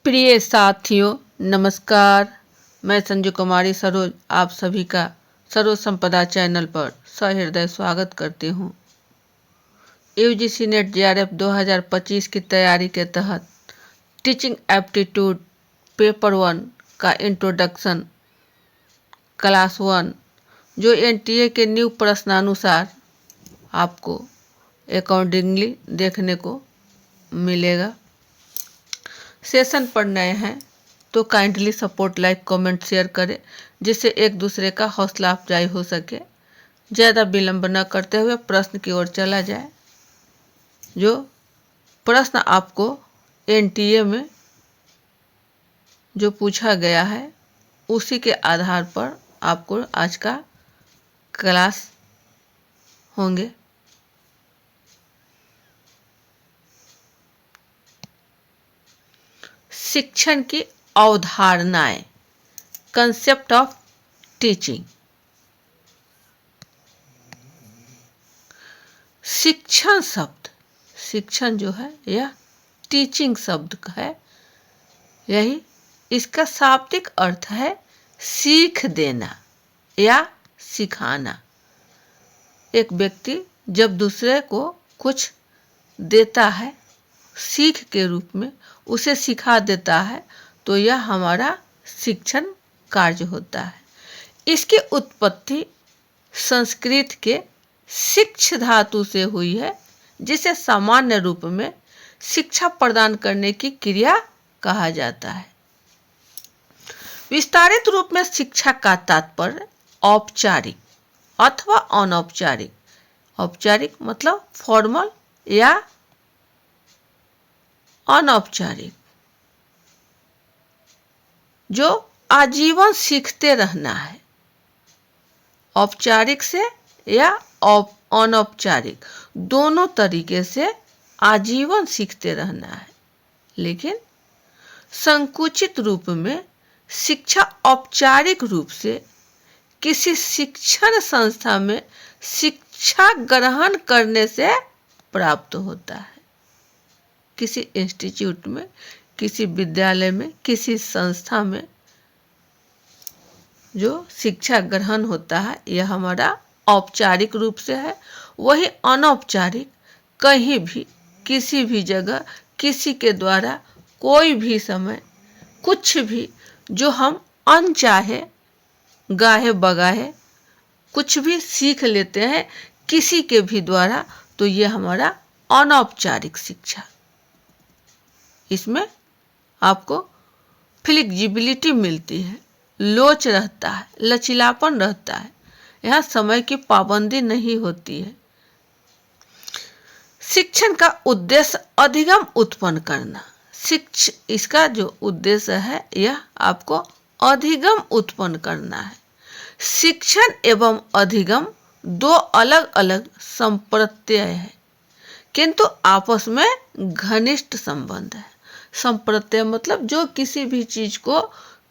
प्रिय साथियों नमस्कार। मैं संजू कुमारी सरोज आप सभी का सरोज संपदा चैनल पर सहृदय स्वागत करती हूँ। यूजीसी नेट जेआरएफ 2025 की तैयारी के तहत टीचिंग एप्टीट्यूड पेपर 1 का इंट्रोडक्शन क्लास 1 जो एनटीए के न्यू प्रश्नानुसार आपको अकॉर्डिंगली देखने को मिलेगा। सेशन पर नए हैं तो kindly support, like, comment, share करें जिससे एक दूसरे का हौसला अफजाई हो सके। ज़्यादा विलंब न करते हुए प्रश्न की ओर चला जाए। जो प्रश्न आपको एनटीए में जो पूछा गया है उसी के आधार पर आपको आज का क्लास होंगे। शिक्षण की अवधारणाएं, कंसेप्ट ऑफ टीचिंग। शिक्षण शब्द, शिक्षण जो है यह टीचिंग शब्द का है। यही इसका शाब्दिक अर्थ है सीख देना या सिखाना। एक व्यक्ति जब दूसरे को कुछ देता है सीख के रूप में, उसे सिखा देता है, तो यह हमारा शिक्षण कार्य होता है। इसकी उत्पत्ति संस्कृत के शिक्ष धातु से हुई है, जिसे सामान्य रूप में शिक्षा प्रदान करने की क्रिया कहा जाता है। विस्तारित रूप में शिक्षा का तात्पर्य औपचारिक अथवा अनौपचारिक, औपचारिक मतलब फॉर्मल या अनौपचारिक, जो आजीवन सीखते रहना है। औपचारिक से या अनौपचारिक दोनों तरीके से आजीवन सीखते रहना है। लेकिन संकुचित रूप में शिक्षा औपचारिक रूप से किसी शिक्षण संस्था में शिक्षा ग्रहण करने से प्राप्त होता है। किसी इंस्टीट्यूट में, किसी विद्यालय में, किसी संस्था में जो शिक्षा ग्रहण होता है यह हमारा औपचारिक रूप से है। वही अनौपचारिक कहीं भी, किसी भी जगह, किसी के द्वारा, कोई भी समय, कुछ भी जो हम अनचाहे गाहे बगाहे कुछ भी सीख लेते हैं किसी के भी द्वारा, तो यह हमारा अनौपचारिक शिक्षा। इसमें आपको फ्लेक्सिबिलिटी मिलती है, लोच रहता है, लचीलापन रहता है। यहाँ समय की पाबंदी नहीं होती है। शिक्षण का उद्देश्य अधिगम उत्पन्न करना। इसका जो उद्देश्य है यह आपको अधिगम उत्पन्न करना है। शिक्षण एवं अधिगम दो अलग अलग संप्रत्यय है, किंतु आपस में घनिष्ठ संबंध है। संप्रत्यय मतलब जो किसी भी चीज को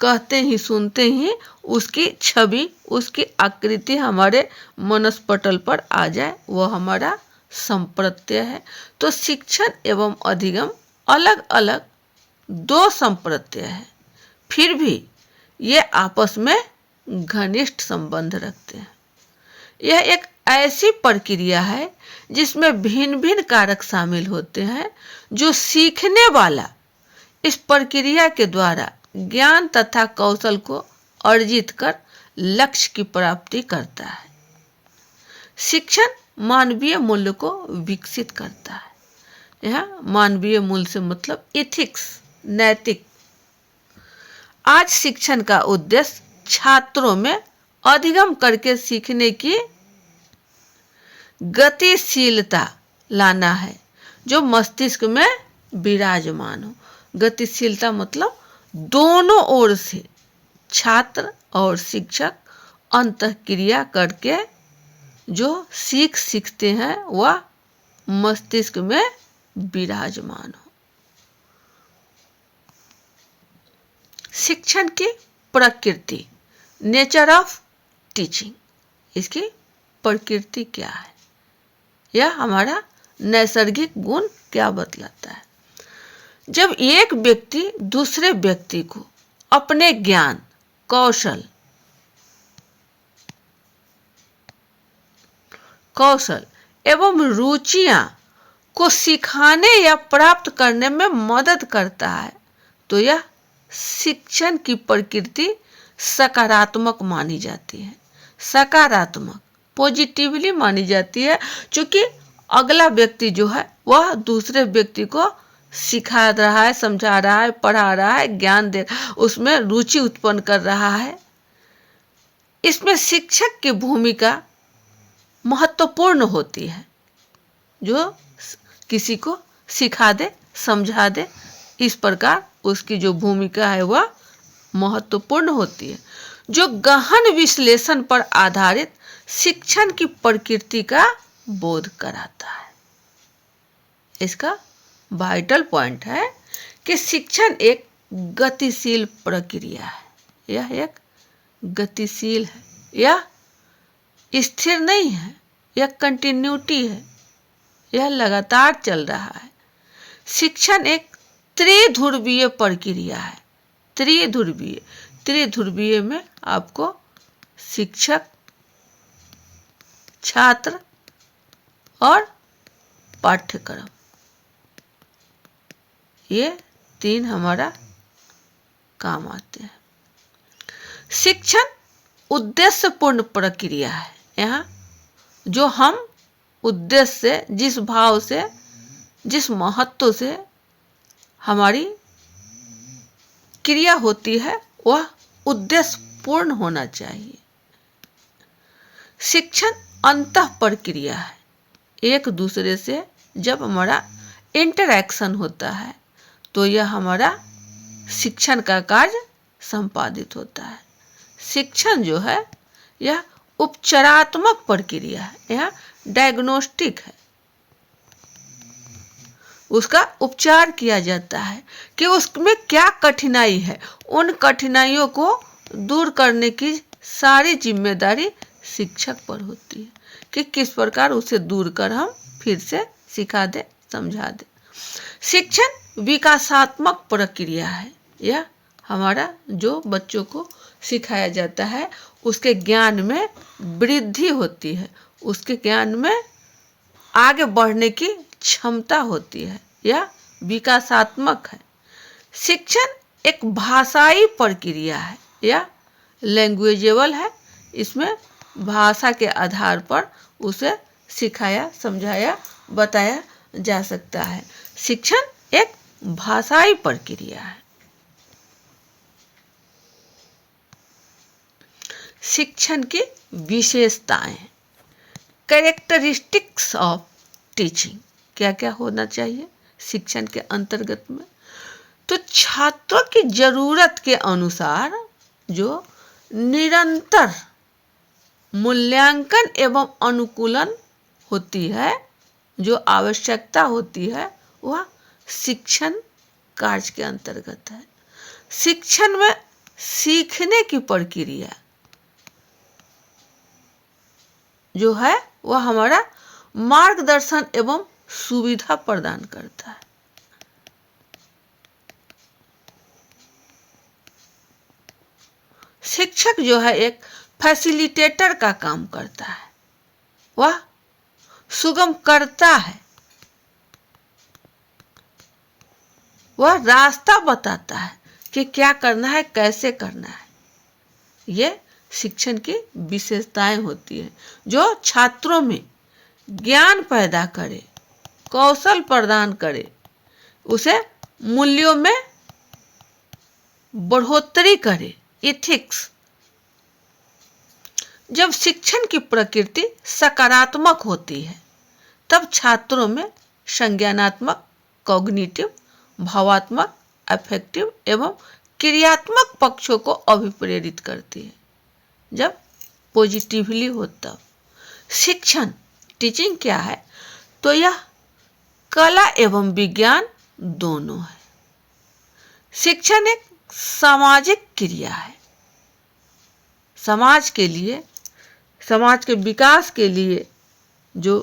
कहते ही, सुनते ही उसकी छवि, उसकी आकृति हमारे मनस्पटल पर आ जाए, वह हमारा संप्रत्यय है। तो शिक्षण एवं अधिगम अलग अलग दो संप्रत्यय है, फिर भी ये आपस में घनिष्ठ संबंध रखते हैं। यह एक ऐसी प्रक्रिया है जिसमें भिन्न भिन्न कारक शामिल होते हैं, जो सीखने वाला इस प्रक्रिया के द्वारा ज्ञान तथा कौशल को अर्जित कर लक्ष्य की प्राप्ति करता है। शिक्षण मानवीय मूल्य को विकसित करता है। यह मानवीय मूल्य से मतलब इथिक्स, नैतिक। आज शिक्षण का उद्देश्य छात्रों में अधिगम करके सीखने की गतिशीलता लाना है, जो मस्तिष्क में विराजमान हो। गतिशीलता मतलब दोनों ओर से छात्र और शिक्षक अंतःक्रिया करके जो सीखते हैं वह मस्तिष्क में विराजमान हो। शिक्षण की प्रकृति, नेचर ऑफ टीचिंग। इसकी प्रकृति क्या है, यह हमारा नैसर्गिक गुण क्या बतलाता है। जब एक व्यक्ति दूसरे व्यक्ति को अपने ज्ञान, कौशल एवं रुचियां को सिखाने या प्राप्त करने में मदद करता है तो यह शिक्षण की प्रकृति सकारात्मक मानी जाती है। सकारात्मक, पॉजिटिवली मानी जाती है, क्योंकि अगला व्यक्ति जो है वह दूसरे व्यक्ति को सिखा रहा है, समझा रहा है, पढ़ा रहा है, ज्ञान दे, उसमें रुचि उत्पन्न कर रहा है। इसमें शिक्षक की भूमिका महत्वपूर्ण होती है, जो किसी को सिखा दे, समझा दे, इस प्रकार उसकी जो भूमिका है वह महत्वपूर्ण होती है, जो गहन विश्लेषण पर आधारित शिक्षण की प्रकृति का बोध कराता है। इसका वाइटल पॉइंट है कि शिक्षण एक गतिशील प्रक्रिया है। यह एक गतिशील है, यह स्थिर नहीं है, यह कंटिन्यूटी है, यह लगातार चल रहा है। शिक्षण एक त्रिध्रुवीय प्रक्रिया है। त्रिध्रुवीय में आपको शिक्षक, छात्र और पाठ्यक्रम, ये तीन हमारा काम आते हैं। शिक्षण उद्देश्यपूर्ण प्रक्रिया है। यहाँ जो हम उद्देश्य से, जिस भाव से, जिस महत्व से हमारी क्रिया होती है वह उद्देश्यपूर्ण होना चाहिए। शिक्षण अंतः प्रक्रिया है। एक दूसरे से जब हमारा इंटरैक्शन होता है तो यह हमारा शिक्षण का कार्य संपादित होता है। शिक्षण जो है यह उपचारात्मक प्रक्रिया है, यह डायग्नोस्टिक है। उसका उपचार किया जाता है कि उसमें क्या कठिनाई है। उन कठिनाइयों को दूर करने की सारी जिम्मेदारी शिक्षक पर होती है कि किस प्रकार उसे दूर कर हम फिर से सिखा दे, समझा दे। शिक्षण विकासात्मक प्रक्रिया है। यह हमारा जो बच्चों को सिखाया जाता है उसके ज्ञान में वृद्धि होती है, उसके ज्ञान में आगे बढ़ने की क्षमता होती है। यह विकासात्मक है। शिक्षण एक भाषाई प्रक्रिया है, यह लैंग्वेजेबल है। इसमें भाषा के आधार पर उसे सिखाया, समझाया, बताया जा सकता है। शिक्षण एक भाषाई प्रक्रिया है। शिक्षण की विशेषताएं, कैरेक्टरिस्टिक्स ऑफ टीचिंग, क्या क्या होना चाहिए शिक्षण के अंतर्गत में। तो छात्रों की जरूरत के अनुसार जो निरंतर मूल्यांकन एवं अनुकूलन होती है, जो आवश्यकता होती है, वह शिक्षण कार्य के अंतर्गत है। शिक्षण में सीखने की प्रक्रिया जो है वह हमारा मार्गदर्शन एवं सुविधा प्रदान करता है। शिक्षक जो है एक फैसिलिटेटर का काम करता है, वह सुगम करता है, वह रास्ता बताता है कि क्या करना है, कैसे करना है। ये शिक्षण की विशेषताएं होती है जो छात्रों में ज्ञान पैदा करे, कौशल प्रदान करे, उसे मूल्यों में बढ़ोतरी करे, इथिक्स। जब शिक्षण की प्रकृति सकारात्मक होती है तब छात्रों में संज्ञानात्मक, कॉग्निटिव, भावात्मक, अफेक्टिव एवं क्रियात्मक पक्षों को अभिप्रेरित करती है। जब पॉजिटिवली हो तब शिक्षण, टीचिंग क्या है, तो यह कला एवं विज्ञान दोनों है। शिक्षण एक सामाजिक क्रिया है। समाज के लिए, समाज के विकास के लिए जो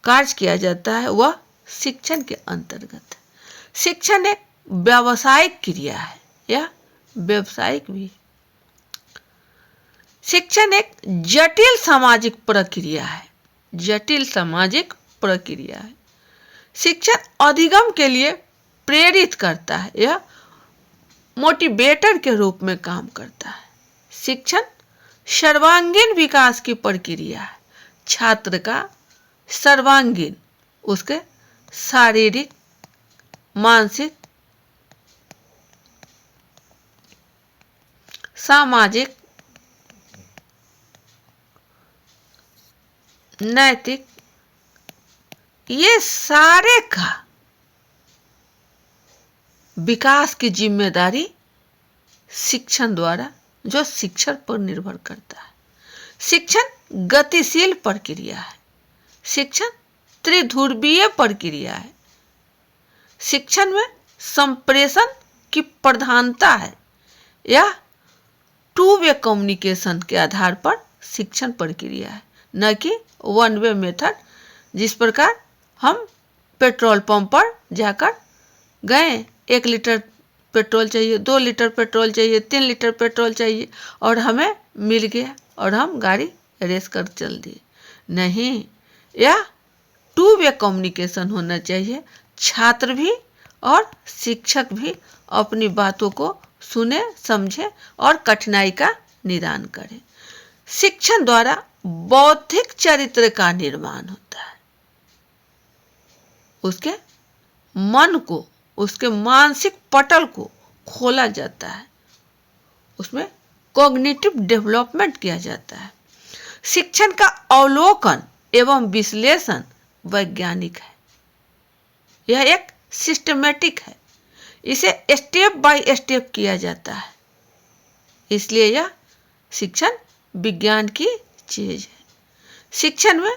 कार्य किया जाता है वह शिक्षण के अंतर्गत है। शिक्षण एक व्यावसायिक क्रिया है या व्यावसायिक भी। शिक्षण एक जटिल सामाजिक प्रक्रिया है, जटिल सामाजिक प्रक्रिया है। शिक्षण अधिगम के लिए प्रेरित करता है या मोटिवेटर के रूप में काम करता है। शिक्षण सर्वांगीण विकास की प्रक्रिया है। छात्र का सर्वांगीण, उसके शारीरिक, मानसिक, सामाजिक, नैतिक, ये सारे का विकास की जिम्मेदारी शिक्षण द्वारा, जो शिक्षण पर निर्भर करता है। शिक्षण गतिशील प्रक्रिया है। शिक्षण त्रिध्रुवीय प्रक्रिया है। शिक्षण में संप्रेषण की प्रधानता है या टू वे कम्युनिकेशन के आधार पर शिक्षण प्रक्रिया है, न कि वन वे मेथड। जिस प्रकार हम पेट्रोल पंप पर जाकर गए, 1 लीटर पेट्रोल चाहिए, 2 लीटर पेट्रोल चाहिए, 3 लीटर पेट्रोल चाहिए और हमें मिल गया और हम गाड़ी रेस कर चल दिए। नहीं, यह टू वे कम्युनिकेशन होना चाहिए। छात्र भी और शिक्षक भी अपनी बातों को सुने, समझे और कठिनाई का निदान करें। शिक्षण द्वारा बौद्धिक चरित्र का निर्माण होता है। उसके मन को, उसके मानसिक पटल को खोला जाता है, उसमें कॉग्निटिव डेवलपमेंट किया जाता है। शिक्षण का अवलोकन एवं विश्लेषण वैज्ञानिक है, यह एक सिस्टमेटिक है, इसे स्टेप बाय स्टेप किया जाता है, इसलिए यह शिक्षण विज्ञान की चीज है। शिक्षण में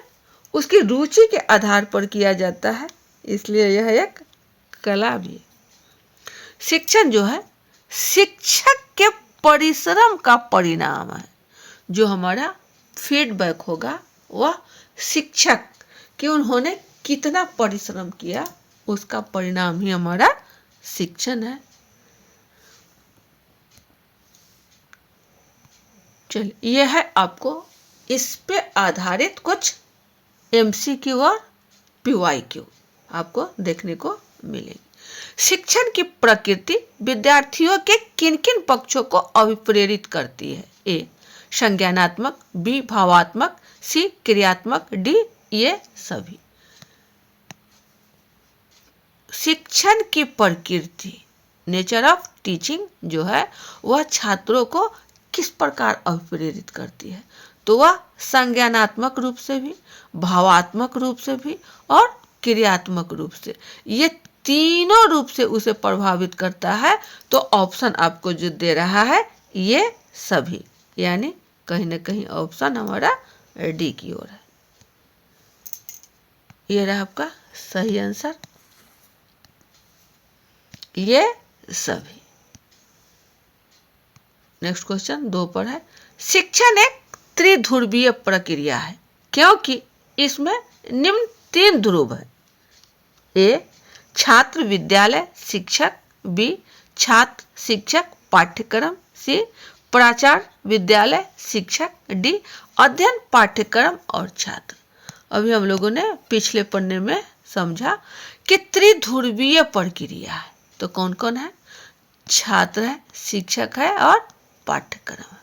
उसकी रुचि के आधार पर किया जाता है, इसलिए यह एक कला भी है। शिक्षण जो है शिक्षक के परिश्रम का परिणाम है। जो हमारा फीडबैक होगा वह शिक्षक कि उन्होंने कितना परिश्रम किया, उसका परिणाम ही हमारा शिक्षण है। चलिए, यह है आपको इस पे आधारित कुछ MCQ और PYQ आपको देखने को मिलेगी। शिक्षण की प्रकृति विद्यार्थियों के किन किन पक्षों को अभिप्रेरित करती है? A संज्ञानात्मक, B भावात्मक, C क्रियात्मक, D ये सभी। शिक्षण की प्रकृति, नेचर ऑफ टीचिंग जो है वह छात्रों को किस प्रकार अभिप्रेरित करती है? तो वह संज्ञानात्मक रूप से भी, भावात्मक रूप से भी और क्रियात्मक रूप से, ये तीनों रूप से उसे प्रभावित करता है। तो ऑप्शन आपको जो दे रहा है ये सभी, यानी कहीं ना कहीं ऑप्शन हमारा D की ओर है। ये रहा आपका सही आंसर, ये सभी। नेक्स्ट क्वेश्चन 2 पर है। शिक्षण एक त्रिध्रुवीय प्रक्रिया है क्योंकि इसमें निम्न 3 ध्रुव है। A छात्र विद्यालय शिक्षक, B छात्र शिक्षक पाठ्यक्रम, C प्राचार्य विद्यालय शिक्षक, D अध्ययन पाठ्यक्रम और छात्र। अभी हम लोगों ने पिछले पन्ने में समझा कि त्रिध्रुवीय प्रक्रिया है। तो कौन कौन है? छात्र है, शिक्षक है और पाठ्यक्रम है।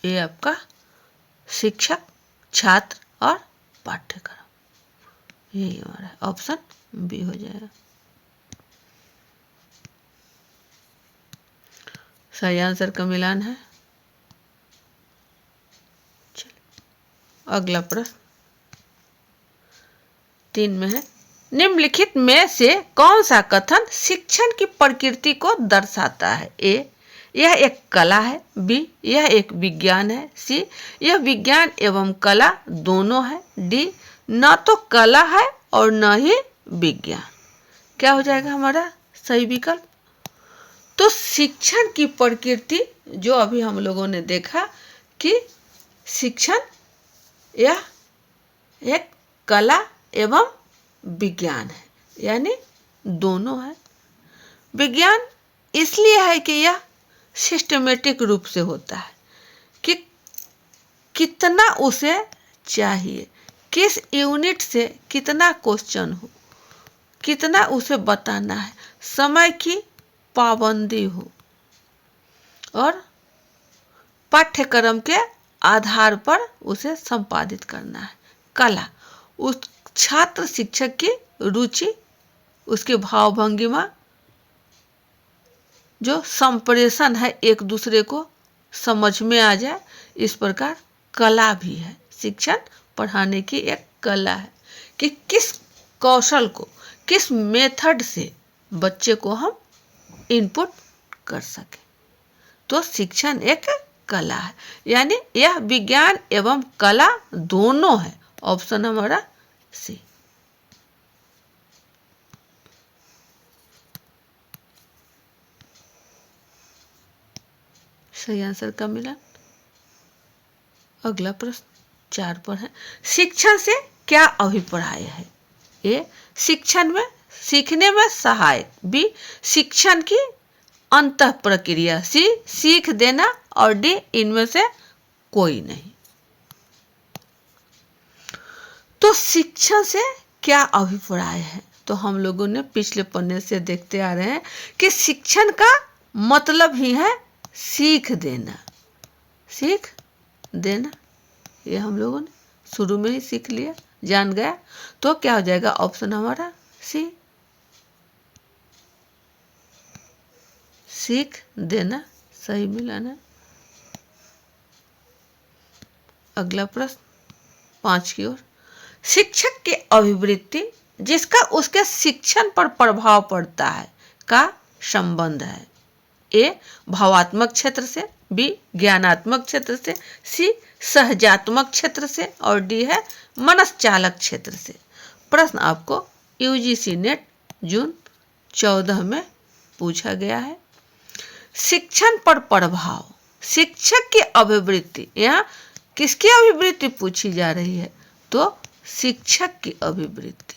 ये आपका शिक्षक, छात्र और पाठ्यक्रम, यही हमारा ऑप्शन B हो जाएगा। सही आंसर का मिलान है। अगला प्रश्न 3 में है। निम्नलिखित में से कौन सा कथन शिक्षण की प्रकृति को दर्शाता है? A यह एक कला है, B यह एक विज्ञान है, C यह विज्ञान एवं कला दोनों है, D न तो कला है और न ही विज्ञान। क्या हो जाएगा हमारा सही विकल्प। तो शिक्षण की प्रकृति जो अभी हम लोगों ने देखा कि शिक्षण यह एक कला एवं विज्ञान है, यानी दोनों है। विज्ञान इसलिए है कि यह सिस्टमेटिक रूप से होता है कि कितना उसे चाहिए, किस यूनिट से कितना क्वेश्चन हो, कितना उसे बताना है, समय की पाबंदी हो और पाठ्यक्रम के आधार पर उसे संपादित करना है। कला उस छात्र शिक्षक की रुचि, उसके भाव भंगिमा, जो संप्रेषण है एक दूसरे को समझ में आ जाए, इस प्रकार कला भी है। शिक्षण पढ़ाने की एक कला है कि किस कौशल को, किस मेथड से बच्चे को हम इनपुट कर सके। तो शिक्षण एक कला है, यानी यह विज्ञान एवं कला दोनों है। ऑप्शन हमारा सी। सही आंसर का मिला। अगला प्रश्न 4 पर है, शिक्षण से क्या अभिप्राय है। ए, शिक्षण में सीखने में सहायक। बी, शिक्षण की अंतः प्रक्रिया। सी, सीख देना। और डी, इनमें से कोई नहीं। तो शिक्षण से क्या अभिप्राय है, तो हम लोगों ने पिछले पन्ने से देखते आ रहे हैं कि शिक्षण का मतलब ही है सीख देना। सीख देना, ये हम लोगों ने शुरू में ही सीख लिया, जान गया। तो क्या हो जाएगा ऑप्शन हमारा सी, सीख देना सही मिलाना। अगला प्रश्न 5 की ओर, शिक्षक की अभिवृत्ति जिसका उसके शिक्षण पर प्रभाव पड़ता है का संबंध है। ए, भावात्मक क्षेत्र से। बी, ज्ञानात्मक क्षेत्र से। सी, सहजात्मक क्षेत्र से। और डी है मनसचालक क्षेत्र से। प्रश्न आपको यूजीसी नेट जून 14 में पूछा गया है। शिक्षण पर प्रभाव, शिक्षक की अभिवृत्ति, यहाँ किसकी अभिवृत्ति पूछी जा रही है, तो शिक्षक की अभिवृत्ति,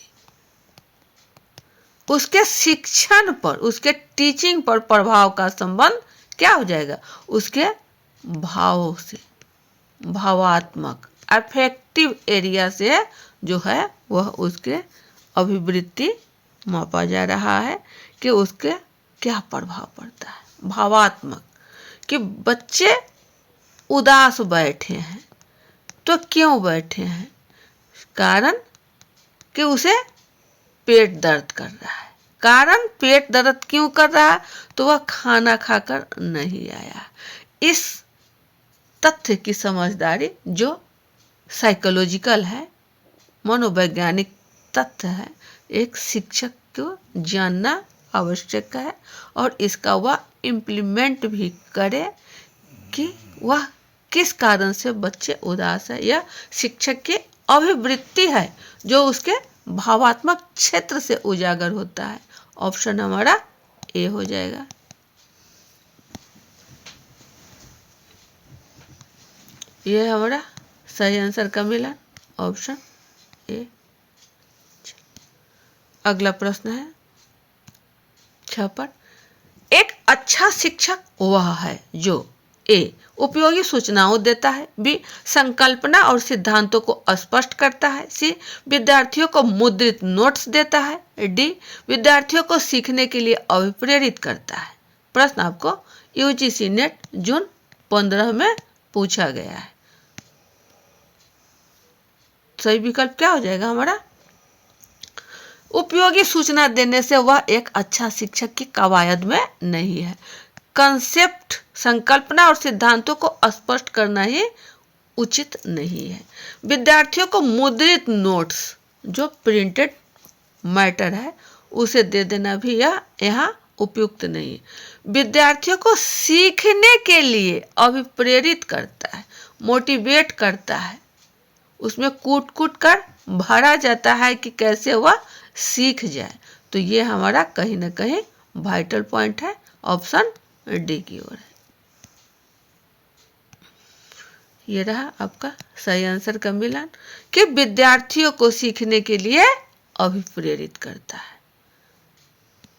उसके शिक्षण पर, उसके टीचिंग पर प्रभाव का संबंध क्या हो जाएगा, उसके भावों से, भावात्मक अफेक्टिव एरिया से जो है वह उसके अभिवृत्ति मापा जा रहा है कि उसके क्या प्रभाव पड़ता है। भावात्मक, कि बच्चे उदास बैठे हैं तो क्यों बैठे हैं, कारण कि उसे पेट दर्द कर रहा है। कारण पेट दर्द क्यों कर रहा है, तो वह खाना खाकर नहीं आया। इस तथ्य की समझदारी जो साइकोलॉजिकल है, मनोवैज्ञानिक तथ्य है, एक शिक्षक को जानना आवश्यक है और इसका वह इम्प्लीमेंट भी करे कि वह किस कारण से बच्चे उदास है। यह शिक्षक की अभिवृत्ति है जो उसके भावात्मक क्षेत्र से उजागर होता है। ऑप्शन हमारा ए हो जाएगा। यह हमारा सही आंसर का मिला, ऑप्शन ए। अगला प्रश्न है 6 पर, एक अच्छा शिक्षक वह है जो ए, उपयोगी सूचनाओं देता है। बी, संकल्पना और सिद्धांतों को स्पष्ट करता है। सी, विद्यार्थियों को मुद्रित नोट्स देता है। डी, विद्यार्थियों को सीखने के लिए अभिप्रेरित करता है। प्रश्न आपको यूजीसी नेट जून 15 में पूछा गया है। सही विकल्प क्या हो जाएगा हमारा, उपयोगी सूचना देने से वह एक अच्छा शिक्षक की कवायद में नहीं है। कंसेप्ट, संकल्पना और सिद्धांतों को स्पष्ट करना ही उचित नहीं है। विद्यार्थियों को मुद्रित नोट्स, जो प्रिंटेड मैटर है, उसे दे देना भी यह यहाँ उपयुक्त नहीं है। विद्यार्थियों को सीखने के लिए अभिप्रेरित करता है, मोटिवेट करता है, उसमें कूट कूट कर भरा जाता है कि कैसे वह सीख जाए। तो तो ये हमारा कहीं ना कहीं वाइटल पॉइंट है, ऑप्शन डी की ओर है। ये रहा आपका सही आंसर का मिलान कि विद्यार्थियों को सीखने के लिए अभिप्रेरित करता है।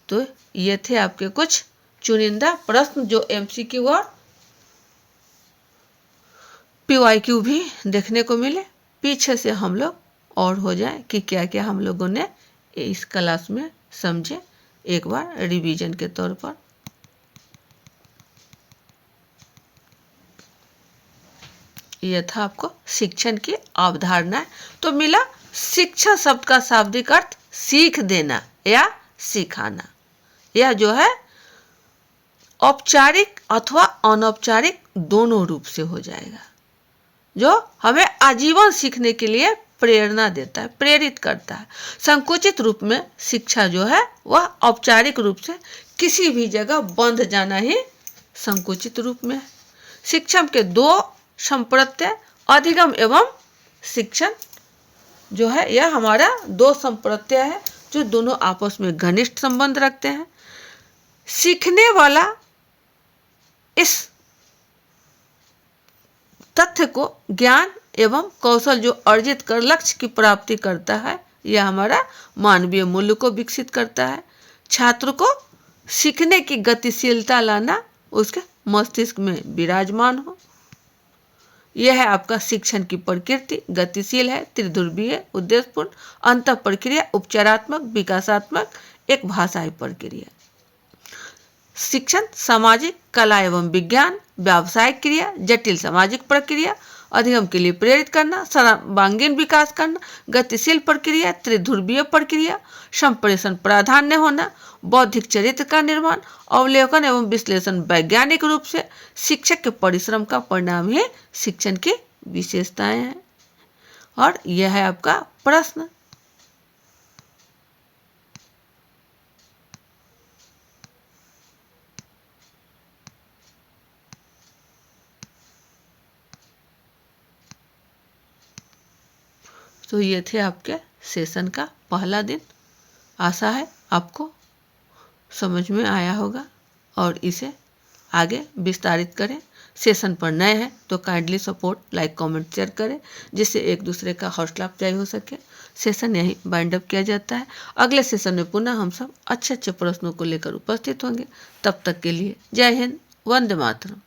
तो ये थे आपके कुछ चुनिंदा प्रश्न जो एमसीक्यू और पीवाईक्यू भी देखने को मिले। पीछे से हम लोग और हो जाए कि क्या क्या हम लोगों ने इस क्लास में समझे, एक बार रिवीजन के तौर पर। यह था आपको शिक्षण की अवधारणा। तो मिला शिक्षा शब्द का शाब्दिक अर्थ सीख देना या सिखाना। यह जो है औपचारिक अथवा अनौपचारिक दोनों रूप से हो जाएगा, जो हमें आजीवन सीखने के लिए प्रेरणा देता है, प्रेरित करता है। संकुचित रूप में शिक्षा जो है वह औपचारिक रूप से किसी भी जगह बंध जाना ही संकुचित रूप में है। शिक्षण के दो संप्रत्यय अधिगम एवं शिक्षण जो है यह हमारा दो संप्रत्यय है जो दोनों आपस में घनिष्ठ संबंध रखते हैं। सीखने वाला इस तथ्य को ज्ञान एवं कौशल जो अर्जित कर लक्ष्य की प्राप्ति करता है, यह हमारा मानवीय मूल्य को विकसित करता है। छात्र को सीखने की गतिशीलता लाना उसके मस्तिष्क में विराजमान हो। यह है आपका शिक्षण की प्रकृति, गतिशील है, त्रिध्रुवीय, उद्देश्यपूर्ण, अंतः प्रक्रिया, उपचारात्मक, विकासात्मक, एक भाषाई प्रक्रिया। शिक्षण सामाजिक, कला एवं विज्ञान, व्यावसायिक क्रिया, जटिल सामाजिक प्रक्रिया, अधिगम के लिए प्रेरित करना, सर्वांगीण विकास करना, गतिशील प्रक्रिया, त्रिध्रुवीय प्रक्रिया, संप्रेषण प्राधान्य होना, बौद्धिक चरित्र का निर्माण, अवलोकन एवं विश्लेषण वैज्ञानिक रूप से शिक्षक के परिश्रम का परिणाम ही शिक्षण की विशेषताएं हैं। और यह है आपका प्रश्न। तो ये थे आपके सेशन का पहला दिन। आशा है आपको समझ में आया होगा और इसे आगे विस्तारित करें। सेशन पर नए हैं तो kindly support, like, comment, share करें जिससे एक दूसरे का हौसला अफजाई हो सके। सेशन यहीं बाइंड अप किया जाता है। अगले सेशन में पुनः हम सब अच्छे अच्छे प्रश्नों को लेकर उपस्थित होंगे। तब तक के लिए जय हिंद, वंदे मातरम।